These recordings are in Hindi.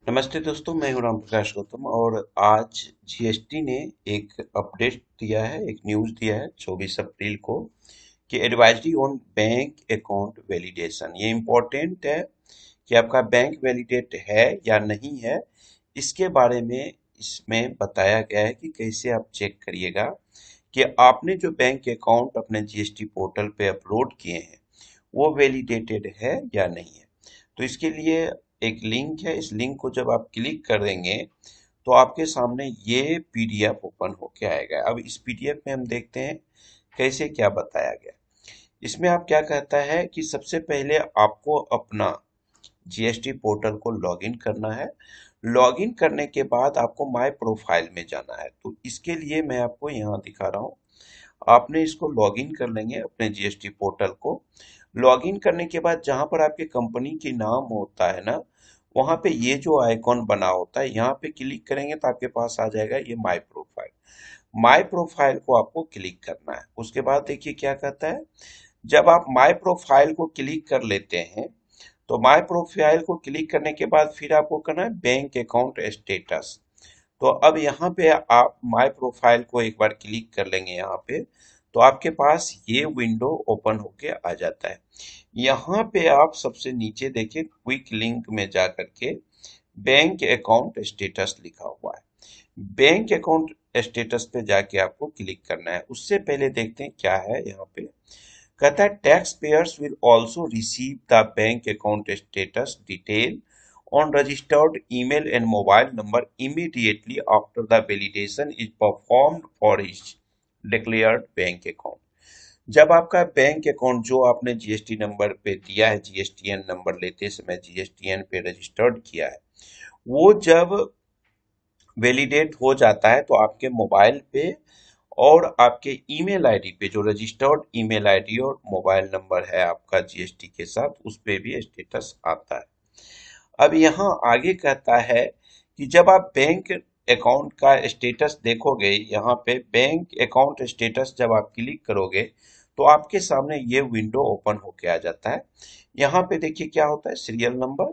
नमस्ते दोस्तों, मैं हूं राम प्रकाश गौतम और आज जीएसटी ने एक अपडेट दिया है, एक न्यूज़ दिया है 24 अप्रैल को कि advisory on bank account validation. ये इम्पोर्टेंट है कि आपका बैंक वैलिडेट है या नहीं है। इसके बारे में इसमें बताया गया है कि कैसे आप चेक करिएगा कि आपने जो बैंक अकाउंट अपने जीएसटी पोर्टल पे अपलोड किए हैं वो वैलिडेटेड है या नहीं है। तो इसके लिए एक लिंक है। इस लिंक को जब आप क्लिक कर देंगे तो आपके सामने ये पीडीएफ ओपन होके आएगा। अब इस पीडीएफ में हम देखते हैं कैसे क्या बताया गया। इसमें आप क्या कहता है कि सबसे पहले आपको अपना जीएसटी पोर्टल को लॉगिन करना है। लॉगिन करने के बाद आपको माय प्रोफाइल में जाना है। तो इसके लिए मैं आपको यहाँ दिखा रहा हूँ। आपने इसको लॉगिन कर लेंगे अपने जीएसटी पोर्टल को। लॉगिन करने के बाद जहां पर आपके कंपनी के नाम होता है ना, वहां पे ये जो आइकॉन बना होता है यहाँ पे क्लिक करेंगे तो आपके पास आ जाएगा ये माय प्रोफाइल। माय प्रोफाइल को आपको क्लिक करना है। उसके बाद देखिए क्या कहता है। जब आप माय प्रोफाइल को क्लिक कर लेते हैं तो माय प्रोफाइल को क्लिक करने के बाद फिर आपको करना है बैंक अकाउंट स्टेटस। तो अब यहाँ पे आप माय प्रोफाइल को एक बार क्लिक कर लेंगे यहाँ पे, तो आपके पास ये विंडो ओपन होके आ जाता है। यहाँ पे आप सबसे नीचे देखिए क्विक लिंक में जा करके बैंक अकाउंट स्टेटस लिखा हुआ है। बैंक अकाउंट स्टेटस पे जाके आपको क्लिक करना है। उससे पहले देखते हैं क्या है यहाँ पे। कहता है tax payers will also receive the bank account status detail on registered email and mobile number immediately after the validation is performed for his declared bank account। जब आपका बैंक अकाउंट जो आपने जीएसटी नंबर पे दिया है, जीएसटीएन नंबर लेते समय जीएसटीएन पे रजिस्टर्ड किया है, वो जब वैलिडेट हो जाता है तो आपके मोबाइल पे और आपके ईमेल आईडी पे, जो रजिस्टर्ड ईमेल आईडी और मोबाइल नंबर है आपका जीएसटी के साथ, उस पे भी स्टेटस आता है। अब यहाँ आगे कहता है कि जब आप बैंक अकाउंट का स्टेटस देखोगे, यहाँ पे बैंक अकाउंट स्टेटस जब आप क्लिक करोगे तो आपके सामने ये विंडो ओपन होके आ जाता है। यहाँ पे देखिए क्या होता है, सीरियल नंबर,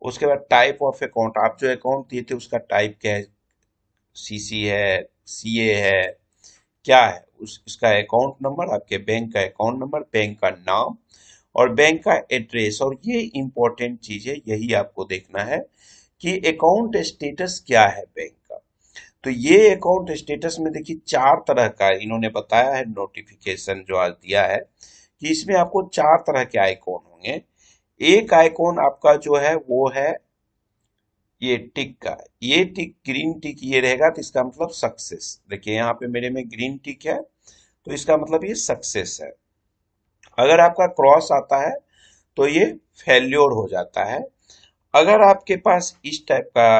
उसके बाद टाइप ऑफ अकाउंट, आप जो अकाउंट दिए थे उसका टाइप क्या है, सीसी है, सीए है, क्या है, उस इसका अकाउंट नंबर, आपके बैंक का अकाउंट नंबर, बैंक का नाम और बैंक का एड्रेस। और ये इंपॉर्टेंट चीज है, यही आपको देखना है कि अकाउंट स्टेटस क्या है बैंक का। तो ये अकाउंट स्टेटस में देखिए चार तरह का इन्होंने बताया है, नोटिफिकेशन जो आज दिया है कि इसमें आपको चार तरह के आइकॉन होंगे। एक आइकॉन आपका जो है वो है ये टिक का। ये टिक, ग्रीन टिक ये रहेगा तो इसका मतलब सक्सेस। देखिए यहाँ पे मेरे में ग्रीन टिक है तो इसका मतलब ये सक्सेस है। अगर आपका क्रॉस आता है तो ये फेल्योर हो जाता है। अगर आपके पास इस टाइप का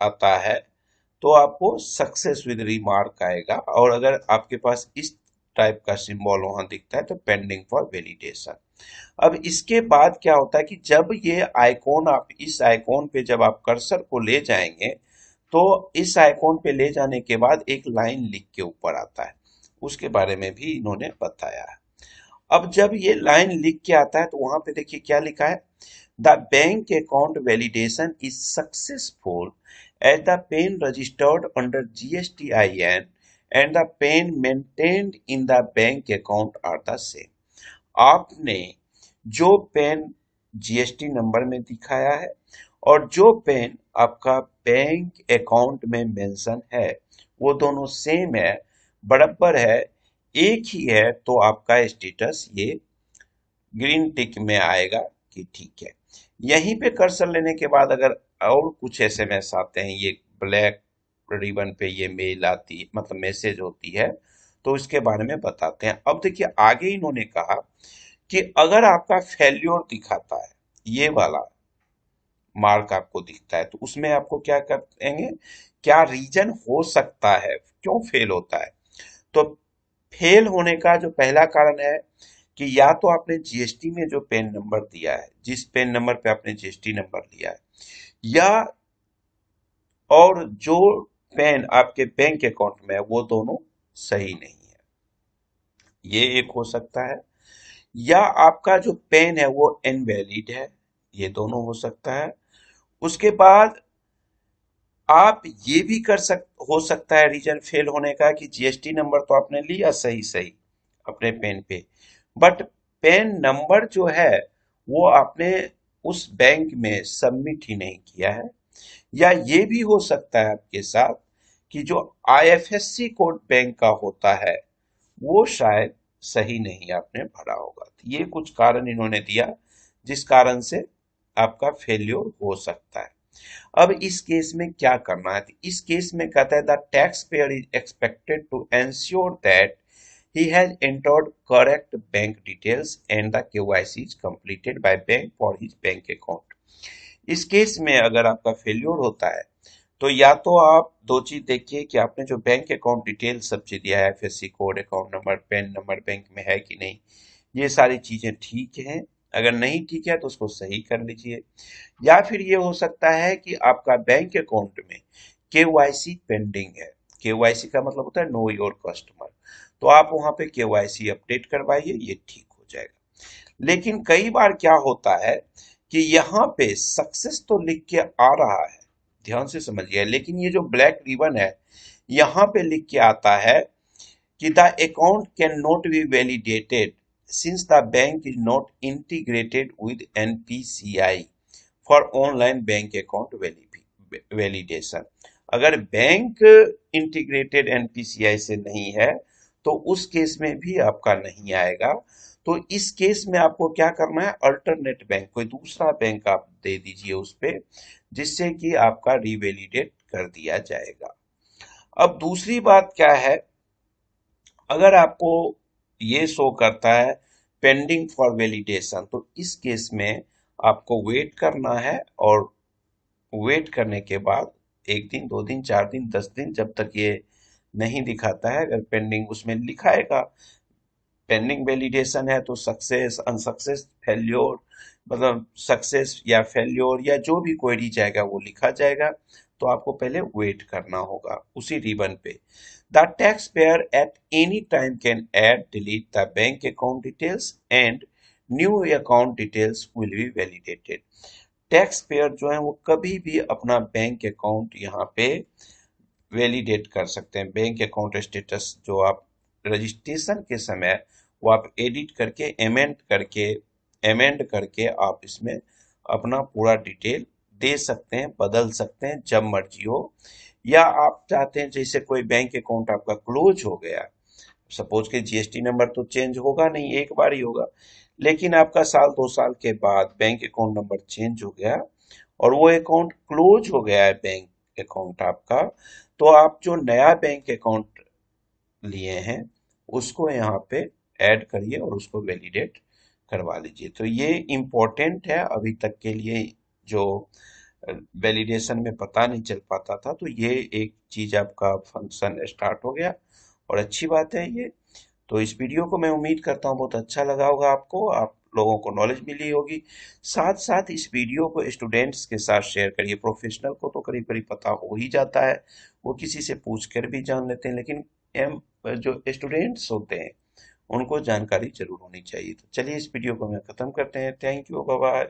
आता है तो आपको सक्सेस विद रिमार्क आएगा। और अगर आपके पास इस टाइप का सिंबल वहां दिखता है तो पेंडिंग फॉर वैलिडेशन। अब इसके बाद क्या होता है कि जब ये आइकॉन, आप इस आइकॉन पे जब आप कर्सर को ले जाएंगे तो इस आइकॉन पे ले जाने के बाद एक लाइन लिख के ऊपर आता है, उसके बारे में भी इन्होंने बताया है। अब जब ये लाइन लिख के आता है तो वहां पे देखिए क्या लिखा है, the bank account validation is successful as the PAN registered under GSTIN and the PAN maintained in the bank account are the same. आपने जो पेन जीएसटी नंबर में दिखाया है और जो पेन आपका बैंक अकाउंट में मेंशन है वो दोनों सेम है, बराबर है, एक ही है, तो आपका स्टेटस ये ग्रीन टिक में आएगा कि ठीक है। यहीं पे कर्सर लेने के बाद अगर और कुछ एसएमएस आते हैं, ये ब्लैक रिबन पे ये मेल आती है, मतलब मैसेज होती है, तो इसके बारे में बताते हैं। अब देखिए आगे इन्होंने कहा कि अगर आपका फेल्योर दिखाता है, ये वाला मार्क आपको दिखता है, तो उसमें आपको क्या करेंगे, क्या रीजन हो सकता है, क्यों फेल होता है। तो फेल होने का जो पहला कारण है कि या तो आपने जीएसटी में जो पेन नंबर दिया है, जिस पेन नंबर पे आपने जीएसटी नंबर लिया है, या और जो पेन आपके बैंक अकाउंट में है वो दोनों सही नहीं है, ये एक हो सकता है। या आपका जो पेन है वो इनवैलिड है, ये दोनों हो सकता है। उसके बाद आप ये भी हो सकता है रीजन फेल होने का कि जीएसटी नंबर तो आपने लिया सही सही अपने पेन पे, बट पेन नंबर जो है वो आपने उस बैंक में सबमिट ही नहीं किया है। या ये भी हो सकता है आपके साथ कि जो आईएफएससी कोड बैंक का होता है वो शायद सही नहीं आपने भरा होगा। तो ये कुछ कारण इन्होंने दिया जिस कारण से आपका फेल्योर हो सकता है। अब इस केस में क्या करना है? तो इस केस में कहता है the tax payer is expected to ensure that he has entered correct bank details and the KYC is completed by bank for his bank account। इस केस में अगर आपका फेल्योर होता है तो या तो आप दो चीज देखिए कि आपने जो बैंक अकाउंट डिटेल सब चीज दिया है, FSc code, account number, pan number bank में है कि नहीं, ये सारी चीजें ठीक हैं। अगर नहीं ठीक है तो उसको सही कर लीजिए। या फिर ये हो सकता है कि आपका बैंक अकाउंट में केवाईसी पेंडिंग है। केवाईसी का मतलब होता है नो योर कस्टमर, तो आप वहां पे केवाईसी अपडेट करवाइए, ये ठीक हो जाएगा। लेकिन कई बार क्या होता है कि यहाँ पे सक्सेस तो लिख के आ रहा है, ध्यान से समझिए, लेकिन ये जो ब्लैक रिबन है यहाँ पे लिख के आता है कि the account cannot be validated since the bank is not integrated with NPCI for online bank account validation। अगर बैंक इंटीग्रेटेड एनपीसीआई से नहीं है तो उस केस में भी आपका नहीं आएगा। तो इस केस में आपको क्या करना है, अल्टरनेट बैंक, कोई दूसरा बैंक आप दे दीजिए उस पे, जिससे कि आपका रिवैलिडेट कर दिया जाएगा। अब दूसरी बात क्या है, अगर आपको ये शो करता है पेंडिंग फॉर वैलिडेशन, तो इस केस में आपको वेट करना है, और वेट करने के बाद 1 दिन 2 दिन 4 दिन 10 दिन, जब तक ये नहीं दिखाता है, अगर पेंडिंग उसमें लिखाएगा पेंडिंग वैलिडेशन है तो सक्सेस, अनसक्सेस, फेल्योर, मतलब सक्सेस या फेल्योर या जो भी क्वेरी जाएगा वो लिखा जाएगा। तो आपको पहले वेट करना होगा उसी रिबन पे। The tax pair at any time can add delete the bank account details and new account details will be validated. Tax payer जो है वो कभी भी अपना बैंक अकाउंट यहाँ पे वैलिडेट कर सकते हैं। बैंक अकाउंट स्टेटस जो आप रजिस्ट्रेशन के समय वो आप एडिट करके अमेंड करके आप इसमें अपना पूरा डिटेल दे सकते हैं, बदल सकते हैं जब मर्जी हो। या आप चाहते हैं जैसे कोई बैंक अकाउंट आपका क्लोज हो गया, सपोज के जीएसटी नंबर तो चेंज होगा नहीं, एक बार ही होगा, लेकिन आपका साल 2 साल के बाद बैंक अकाउंट नंबर चेंज हो गया और वो अकाउंट क्लोज हो गया है बैंक अकाउंट आपका, तो आप जो नया बैंक अकाउंट लिए हैं उसको यहाँ पे ऐड करिए और उसको वैलिडेट करवा लीजिए। तो ये इम्पोर्टेंट है, अभी तक के लिए जो वैलिडेशन में पता नहीं चल पाता था, तो ये एक चीज आपका फंक्शन स्टार्ट हो गया और अच्छी बात है ये। तो इस वीडियो को मैं उम्मीद करता हूँ बहुत अच्छा लगा होगा आपको, आप लोगों को नॉलेज मिली होगी। साथ साथ इस वीडियो को स्टूडेंट्स के साथ शेयर करिए। प्रोफेशनल को तो करीब करीब पता हो ही जाता है, वो किसी से पूछ कर भी जान लेते हैं, लेकिन एम जो स्टूडेंट्स होते हैं उनको जानकारी जरूर होनी चाहिए। तो चलिए इस वीडियो को मैं खत्म करते हैं। Thank you, bye bye.